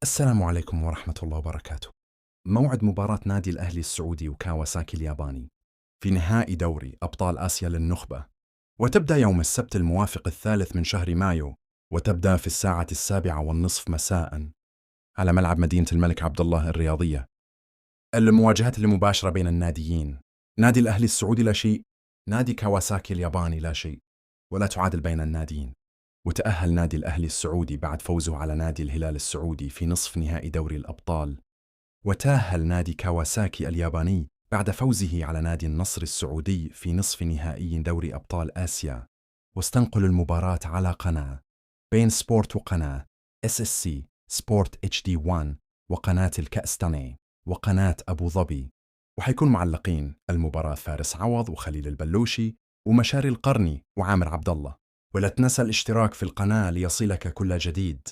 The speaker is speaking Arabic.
السلام عليكم ورحمة الله وبركاته. موعد مباراة نادي الأهلي السعودي وكاواساكي الياباني في نهائي دوري أبطال آسيا للنخبة، وتبدأ يوم السبت الموافق 3 من شهر مايو، وتبدأ في الساعة 7:30 مساء على ملعب مدينة الملك عبد الله الرياضية. المواجهات المباشرة بين الناديين: نادي الأهلي السعودي لا شيء، نادي كاواساكي الياباني لا شيء، ولا تعادل بين الناديين. وتأهل نادي الأهلي السعودي بعد فوزه على نادي الهلال السعودي في نصف نهائي دوري الأبطال، وتأهل نادي كاواساكي الياباني بعد فوزه على نادي النصر السعودي في نصف نهائي دوري أبطال آسيا. واستنقل المباراة على قناة بين سبورت وقناة SSC سبورت HD1 وقناة الكأس تاني وقناة أبو ظبي. وحيكون معلقين المباراة فارس عوض وخليل البلوشي ومشاري القرني وعامر عبد الله. ولا تنسى الاشتراك في القناة ليصلك كل جديد.